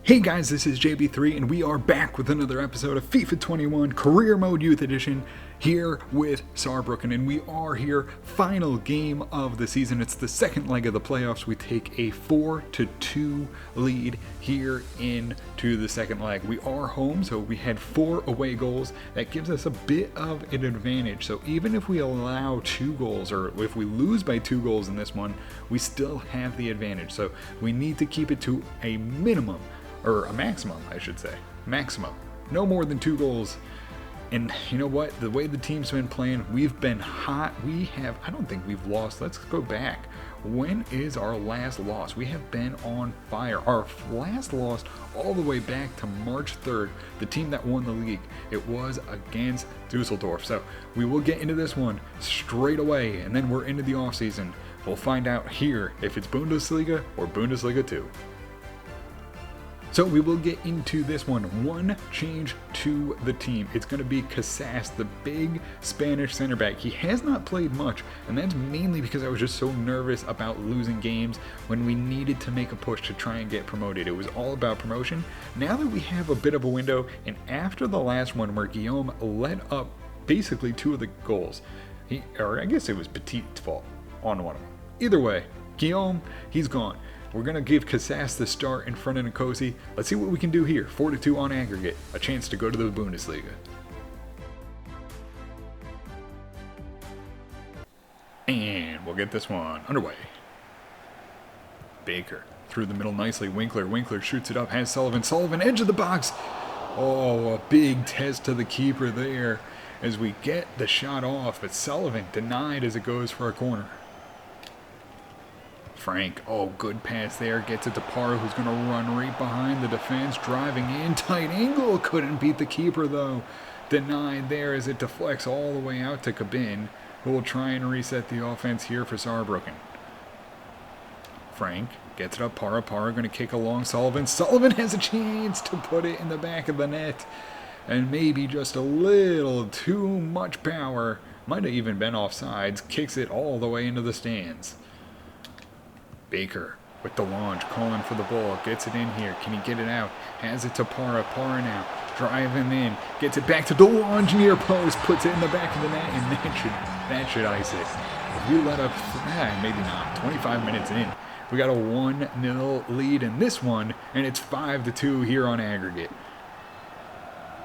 Hey guys, this is JB3 and we are back with another episode of FIFA 21 Career Mode Youth Edition here with Saarbrucken, and we are here, final game of the season. It's the second leg of the playoffs. We take a 4-2 lead here into the second leg. We are home, so we had 4 away goals. That gives us a bit of an advantage. So even if we allow 2 goals, or if we lose by 2 goals in this one, we still have the advantage. So we need to keep it to a minimum, or a maximum, I should say. Maximum. No more than 2 goals. And you know what? The way the team's been playing, we've been hot. I don't think we've lost. Let's go back. When is our last loss? We have been on fire. Our last loss all the way back to March 3rd, the team that won the league. It was against Dusseldorf. So we will get into this one straight away, and then we're into the offseason. We'll find out here if it's Bundesliga or Bundesliga 2. So we will get into this one. One change to the team. It's going to be Casas, the big Spanish center back. He has not played much, and that's mainly because I was just so nervous about losing games when we needed to make a push to try and get promoted. It was all about promotion. Now that we have a bit of a window, and after the last one where Guillaume led up basically 2 of the goals, or I guess it was Petit's fault on one of them. Either way, Guillaume, he's gone. We're going to give Casas the start in front of Nkosi. Let's see what we can do here. 4-2 on aggregate. A chance to go to the Bundesliga. And we'll get this one underway. Baker through the middle nicely. Winkler shoots it up. Has Sullivan. Sullivan, edge of the box. Oh, a big test to the keeper there as we get the shot off. But Sullivan denied as it goes for a corner. Frank, oh, good pass there, gets it to Parra, who's going to run right behind the defense, driving in, tight angle, couldn't beat the keeper though. Denied there as it deflects all the way out to Cabin, who will try and reset the offense here for Saarbrücken. Frank gets it up, Parra going to kick along Sullivan. Sullivan has a chance to put it in the back of the net, and maybe just a little too much power, might have even been offsides, kicks it all the way into the stands. Baker with the launch, calling for the ball, gets it in here. Can he get it out? Has it to Parra. Parra now driving in, gets it back to the launch near post, puts it in the back of the net, and that should ice it. If we let up, maybe not. 25 minutes in, we got a 1-0 lead in this one, and it's 5-2 here on aggregate.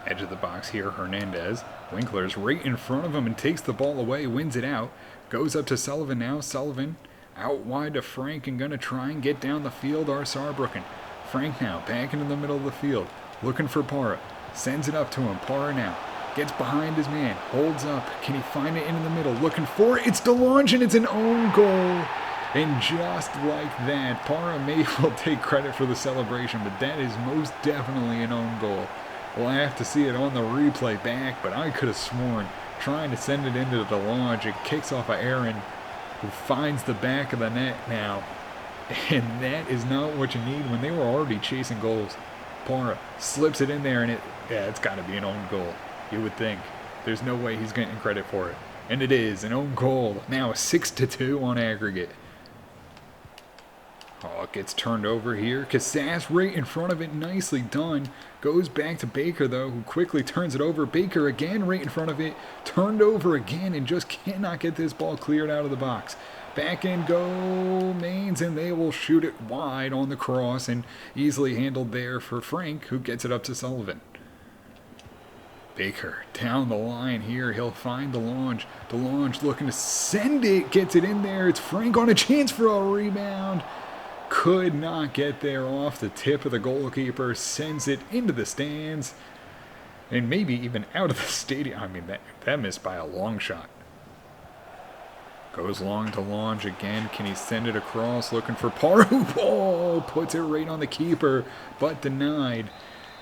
Edge of the box here, Hernandez. Winkler's right in front of him and takes the ball away, wins it out. Goes up to Sullivan now. Sullivan out wide to Frank and gonna try and get down the field, our Saarbrücken. Frank now back into the middle of the field, looking for Parra. Sends it up to him. Parra now gets behind his man, holds up. Can he find it in the middle? Looking for it. It's DeLonge, and it's an own goal. And just like that, Parra may well take credit for the celebration, but that is most definitely an own goal. We'll have to see it on the replay back, but I could have sworn trying to send it into DeLonge. It kicks off of Aaron, who finds the back of the net now. And that is not what you need when they were already chasing goals. Parra slips it in there, and it's got to be an own goal, you would think. There's no way he's getting credit for it. And it is an own goal. Now a 6-2 on aggregate. Oh, it gets turned over here. Casas right in front of it. Nicely done. Goes back to Baker, though, who quickly turns it over. Baker again right in front of it. Turned over again and just cannot get this ball cleared out of the box. Back in go Mains, and they will shoot it wide on the cross, and easily handled there for Frank, who gets it up to Sullivan. Baker down the line here. He'll find DeLonge. DeLonge looking to send it. Gets it in there. It's Frank on a chance for a rebound. Could not get there off the tip of the goalkeeper. Sends it into the stands. And maybe even out of the stadium. I mean, that missed by a long shot. Goes long to launch again. Can he send it across? Looking for Parra. Oh, puts it right on the keeper, but denied.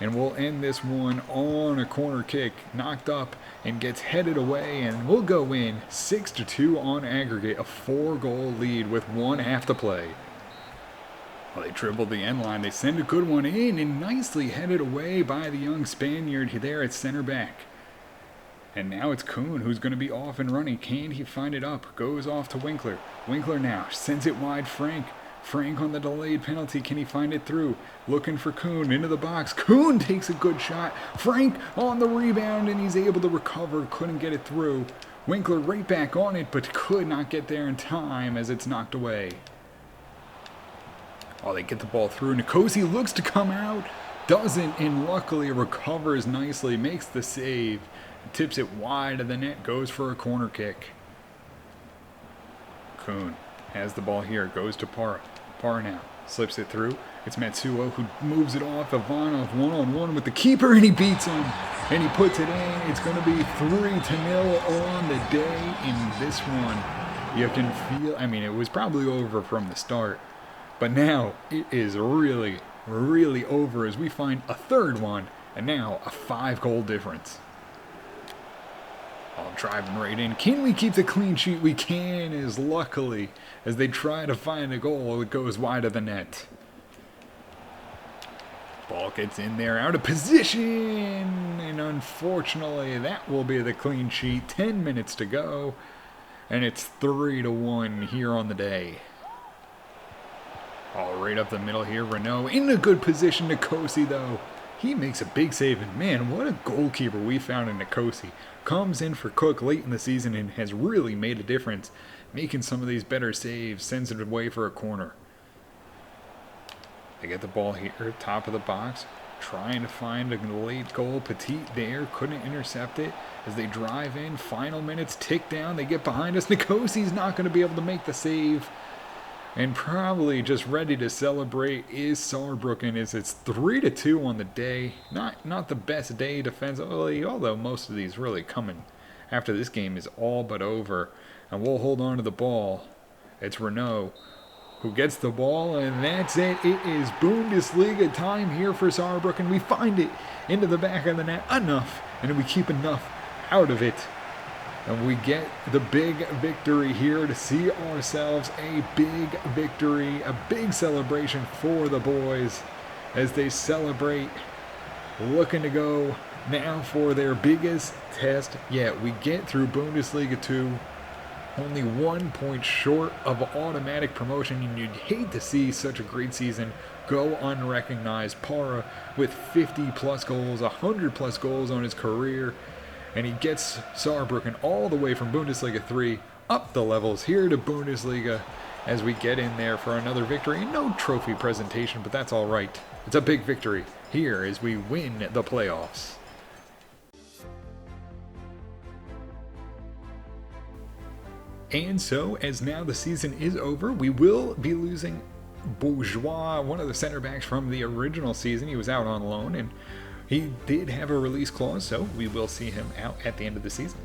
And we'll end this one on a corner kick. Knocked up and gets headed away. And we'll go in 6-2 on aggregate. A 4-goal lead with 1 half to play. Well, they dribbled the end line. They send a good one in and nicely headed away by the young Spaniard there at center back. And now it's Kuhn who's going to be off and running. Can he find it up? Goes off to Winkler. Winkler now sends it wide. Frank Frank on the delayed penalty. Can he find it through? Looking for Kuhn into the box. Kuhn takes a good shot. Frank on the rebound, and he's able to recover. Couldn't get it through. Winkler right back on it, but could not get there in time as it's knocked away. Oh, they get the ball through. Nkosi looks to come out. Doesn't, and luckily recovers nicely. Makes the save. Tips it wide of the net. Goes for a corner kick. Kuhn has the ball here. Goes to Para. Para now. Slips it through. It's Matsuo who moves it off. Ivanov one-on-one with the keeper, and he beats him. And he puts it in. It's going to be 3-0 on the day in this one. You can feel, I mean, it was probably over from the start. But now it is really, really over as we find a third one. And now a 5-goal difference. Oh, driving right in. Can we keep the clean sheet? We can, as luckily, as they try to find a goal, it goes wide of the net. Ball gets in there, out of position, and unfortunately that will be the clean sheet. 10 minutes to go, and it's 3-1 here on the day. All right up the middle here, Renault in a good position. Nkosi though, he makes a big save, and man, what a goalkeeper we found in Nkosi. Comes in for Cook late in the season and has really made a difference, making some of these better saves, sends it away for a corner. They get the ball here, top of the box, trying to find a late goal. Petit there, couldn't intercept it as they drive in. Final minutes tick down, they get behind us. Nkosi's not going to be able to make the save. And probably just ready to celebrate is Saarbrucken, as it's 3-2 on the day. Not the best day defensively, although most of these really coming after this game is all but over. And we'll hold on to the ball. It's Renault who gets the ball, and that's it. It is Bundesliga time here for Saarbrücken. We find it into the back of the net enough, and we keep enough out of it. And we get the big victory here to see ourselves a big victory, a big celebration for the boys as they celebrate, looking to go now for their biggest test yet. We get through Bundesliga 2. Only 1 point short of automatic promotion, and you'd hate to see such a great season go unrecognized. Para with 50-plus goals, 100-plus goals on his career, and he gets Saarbrücken all the way from Bundesliga 3 up the levels here to Bundesliga as we get in there for another victory. No trophy presentation, but that's all right. It's a big victory here as we win the playoffs. And so, as now the season is over, we will be losing Bourgeois, one of the center backs from the original season. He was out on loan, and he did have a release clause, so we will see him out at the end of the season.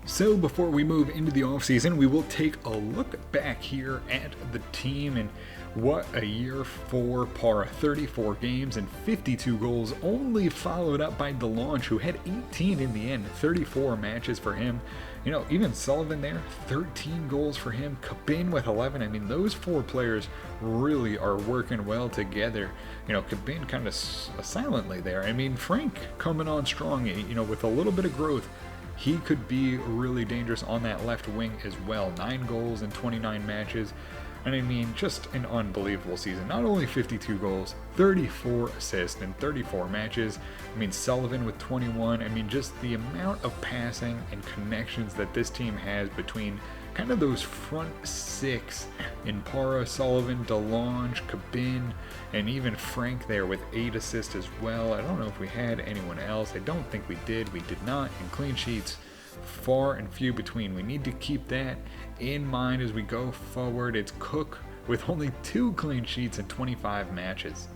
So before we move into the offseason, we will take a look back here at the team, and what a year for Para. 34 games and 52 goals, only followed up by DeLonge, who had 18 in the end. 34 matches for him. You know, even Sullivan there, 13 goals for him. Cabin with 11. I mean, those four players really are working well together. You know, Cabin kind of silently there. I mean, Frank coming on strong, you know, with a little bit of growth. He could be really dangerous on that left wing as well. 9 goals in 29 matches. And I mean, just an unbelievable season. Not only 52 goals, 34 assists in 34 matches. I mean, Sullivan with 21. I mean, just the amount of passing and connections that this team has between kind of those front six in Para, Sullivan, DeLonge, Cabin, and even Frank there with 8 assists as well. I don't know if we had anyone else. I don't think we did. We did not. And clean sheets, far and few between. We need to keep that in mind as we go forward. It's Cook with only 2 clean sheets in 25 matches.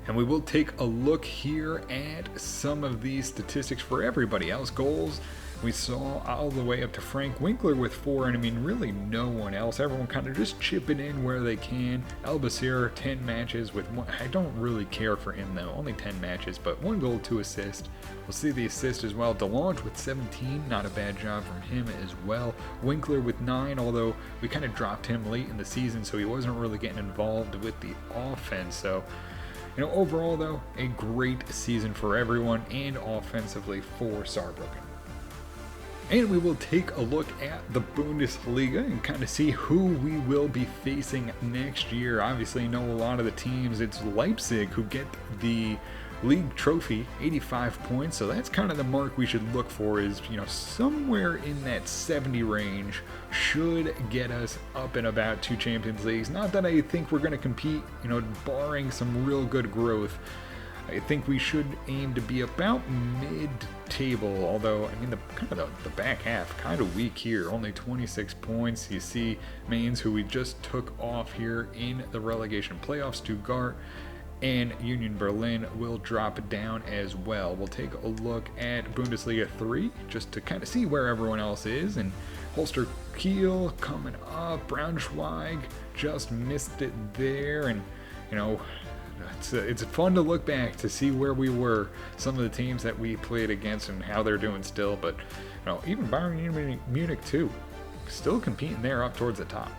And we will take a look here at some of these statistics for everybody else. Goals, we saw all the way up to Frank Winkler with 4, and I mean, really no one else. Everyone kind of just chipping in where they can. Albasir, 10 matches with 1. I don't really care for him though, only 10 matches, but 1 goal, 2 assists. We'll see the assist as well. DeLonge with 17, not a bad job from him as well. Winkler with 9, although we kind of dropped him late in the season, so he wasn't really getting involved with the offense. So, you know, overall though, a great season for everyone and offensively for Saarbrücken. And we will take a look at the Bundesliga and kind of see who we will be facing next year. Obviously, you know a lot of the teams. It's Leipzig who get the league trophy, 85 points. So that's kind of the mark we should look for, is, you know, somewhere in that 70 range should get us up and about 2 Champions Leagues. Not that I think we're going to compete, you know, barring some real good growth. I think we should aim to be about mid-table, although, I mean, the back half, kind of weak here. Only 26 points. You see Mainz, who we just took off here in the relegation playoffs. Stuttgart and Union Berlin will drop down as well. We'll take a look at Bundesliga 3, just to kind of see where everyone else is. And Holster Kiel coming up. Braunschweig just missed it there. And, you know, it's fun to look back to see where we were, some of the teams that we played against and how they're doing still. But, you know, even Bayern Munich too, still competing there up towards the top.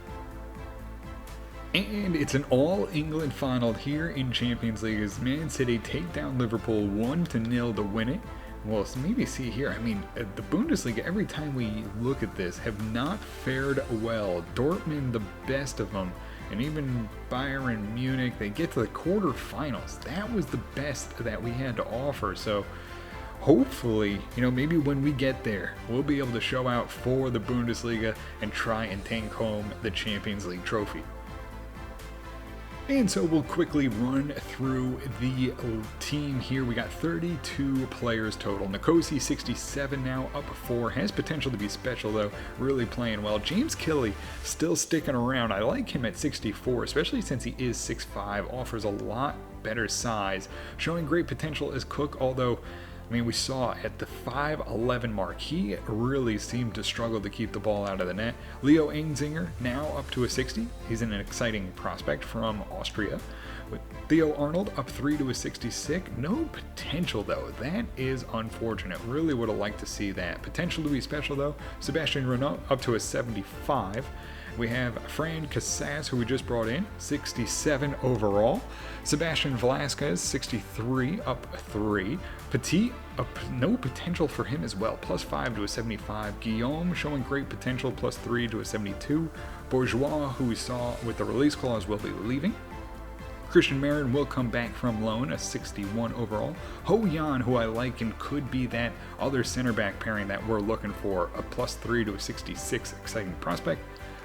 And it's an all-England final here in Champions League as Man City take down Liverpool 1-0 to win it. Well, maybe see here, I mean, the Bundesliga, every time we look at this, have not fared well. Dortmund, the best of them. And even Bayern Munich, they get to the quarterfinals. That was the best that we had to offer. So hopefully, you know, maybe when we get there, we'll be able to show out for the Bundesliga and try and take home the Champions League trophy. And so we'll quickly run through the team here. We got 32 players total. Nkosi, 67 now, up 4. Has potential to be special, though. Really playing well. James Kelly still sticking around. I like him at 64, especially since he is 6'5". Offers a lot better size. Showing great potential as Cook, although, I mean, we saw at the 5'11" mark, he really seemed to struggle to keep the ball out of the net. Leo Engzinger now up to a 60. He's an exciting prospect from Austria. With Theo Arnold up 3 to a 66. No potential, though. That is unfortunate. Really would have liked to see that. Potential to be special, though. Sebastian Renault up to a 75. We have Fran Casas, who we just brought in, 67 overall. Sebastian Velasquez, 63, up 3. Petit, no potential for him as well, +5 to a 75. Guillaume showing great potential, +3 to a 72. Bourgeois, who we saw with the release clause, will be leaving. Christian Marin will come back from loan, a 61 overall. Ho Yan, who I like and could be that other center back pairing that we're looking for, a +3 to a 66, exciting prospect.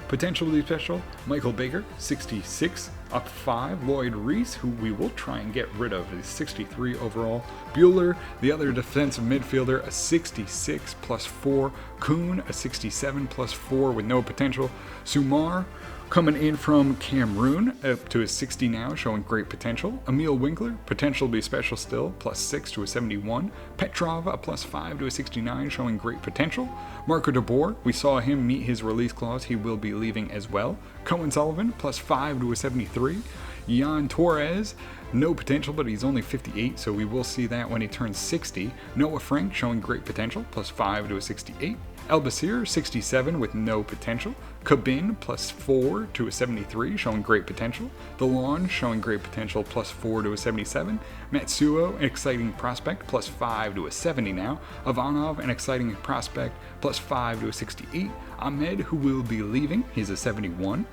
Potential to be special, Michael Baker, 66, up 5. Lloyd Reese, who we will try and get rid of, is 63 overall. Bueller, the other defensive midfielder, a 66 +4. Kuhn, a 67 +4 with no potential. Sumar, coming in from Cameroon, up to a 60 now, showing great potential. Emil Winkler, potential to be special still, +6 to a 71. Petrov, a +5 to a 69, showing great potential. Marco de Boer, we saw him meet his release clause. He will be leaving as well. Cohen Sullivan, +5 to a 73. Jan Torres, no potential, but he's only 58, so we will see that when he turns 60. Noah Frank, showing great potential, +5 to a 68. El Basir, 67 with no potential. Cabin, +4 to a 73, showing great potential. DeLon, showing great potential, +4 to a 77. Matsuo, an exciting prospect, +5 to a 70 now. Ivanov, an exciting prospect, +5 to a 68. Ahmed, who will be leaving, he's a 71.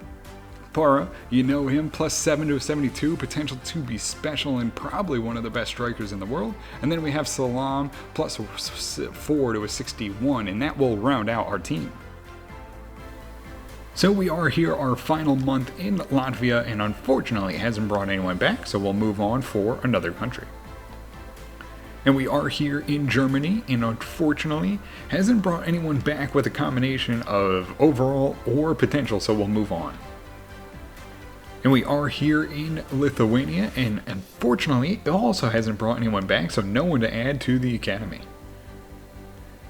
Para, you know him, +7 to a 72, potential to be special and probably one of the best strikers in the world. And then we have Salam, +4 to a 61, and that will round out our team. So we are here our final month in Latvia, and unfortunately it hasn't brought anyone back, so we'll move on for another country. And we are here in Germany, and unfortunately hasn't brought anyone back with a combination of overall or potential, so we'll move on. And we are here in Lithuania, and unfortunately it also hasn't brought anyone back, so no one to add to the academy.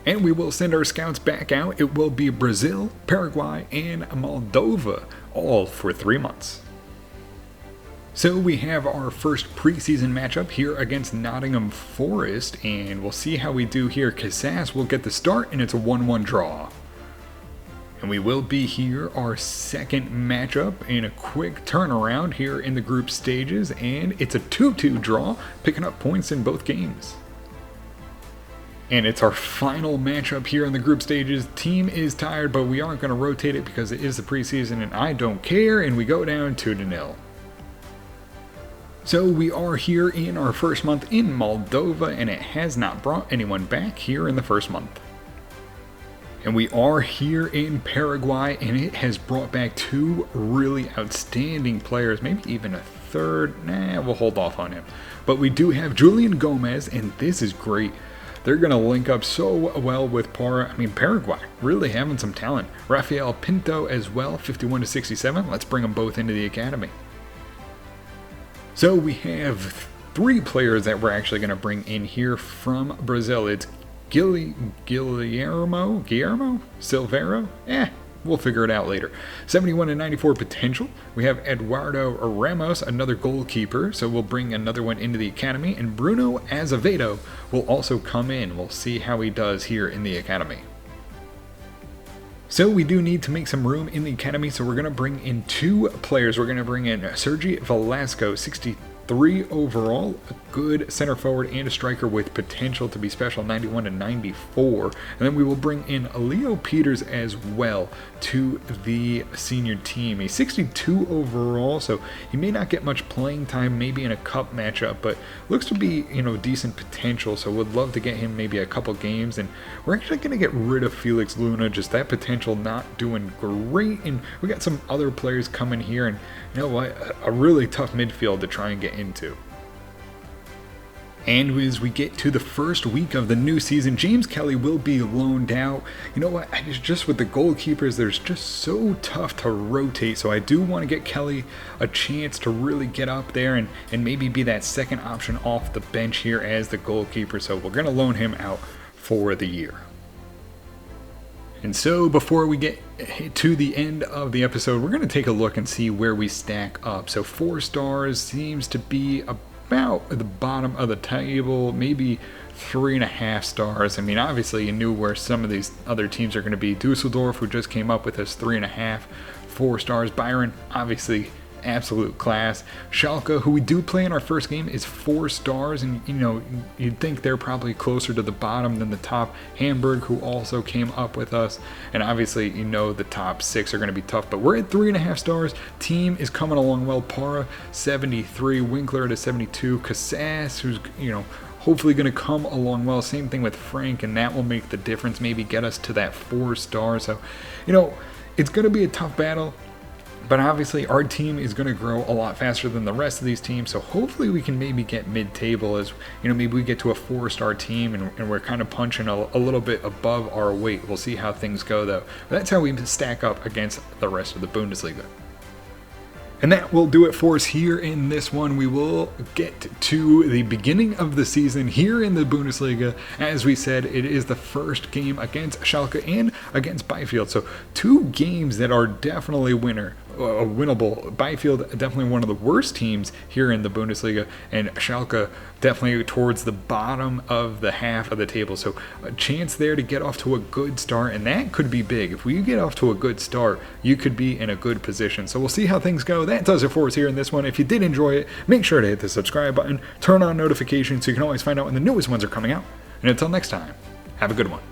And we will send our scouts back out. It will be Brazil, Paraguay, and Moldova, all for 3 months. So we have our first preseason matchup here against Nottingham Forest, and we'll see how we do here. Casas will get the start, and it's a 1-1 draw. And we will be here our second matchup in a quick turnaround here in the group stages, and it's a 2-2 draw, picking up points in both games. And it's our final matchup here in the group stages. Team is tired, but we aren't going to rotate it because it is the preseason and I don't care, and we go down 2-0. So we are here in our first month in Moldova, and it has not brought anyone back here in the first month. And we are here in Paraguay, and it has brought back 2 really outstanding players, maybe even a third. We'll hold off on him. But we do have Julian Gomez, and this is great. They're going to link up so well with Paraguay, really having some talent. Rafael Pinto as well, 51-67. Let's bring them both into the academy. So we have 3 players that we're actually going to bring in here from Brazil. It's Guillermo Silveiro? We'll figure it out later. 71-94 potential. We have Eduardo Ramos, another goalkeeper, so we'll bring another one into the academy. And Bruno Azevedo will also come in. We'll see how he does here in the academy. So we do need to make some room in the academy, so we're going to bring in 2 players. We're going to bring in Sergi Velasco, 63 overall, a good center forward and a striker with potential to be special, 91-94. And then we will bring in Leo Peters as well to the senior team. He's 62 overall, so he may not get much playing time, maybe in a cup matchup, but looks to be, decent potential. So would love to get him maybe a couple games. And we're actually going to get rid of Felix Luna, just that potential not doing great. And we got some other players coming here, and you know what, a really tough midfield to try and get into. And as we get to the first week of the new season, James Kelly will be loaned out. You know what, just with the goalkeepers, there's just so tough to rotate. So I do want to get Kelly a chance to really get up there and maybe be that second option off the bench here as the goalkeeper. So we're going to loan him out for the year. And so before we get to the end of the episode, we're going to take a look and see where we stack up. So 4 stars seems to be about at the bottom of the table, maybe 3.5 stars. I mean, obviously you knew where some of these other teams are going to be. Dusseldorf, who just came up with us, 3.5, 4 stars. Bayern, obviously absolute class. Schalke, who we do play in our first game, is 4 stars, and you'd think they're probably closer to the bottom than the top. Hamburg, who also came up with us, and obviously the top 6 are going to be tough, but we're at 3.5 stars. Team is coming along well. Para 73, Winkler at a 72, Casas, who's hopefully going to come along well. Same thing with Frank, and that will make the difference, maybe get us to that 4 stars. So it's going to be a tough battle. But obviously our team is going to grow a lot faster than the rest of these teams, so hopefully we can maybe get mid-table, as maybe we get to a 4-star team and we're kind of punching a little bit above our weight. We'll see how things go though. But that's how we stack up against the rest of the Bundesliga. And that will do it for us here in this one. We will get to the beginning of the season here in the Bundesliga. As we said, it is the first game against Schalke and against Bielefeld. So 2 games that are definitely winnable. Bielefeld, definitely one of the worst teams here in the Bundesliga, and Schalke definitely towards the bottom of the half of the table. So a chance there to get off to a good start, and that could be big. If we get off to a good start, you could be in a good position. So we'll see how things go. That does it for us here in this one. If you did enjoy it, make sure to hit the subscribe button, turn on notifications so you can always find out when the newest ones are coming out. And until next time, have a good one.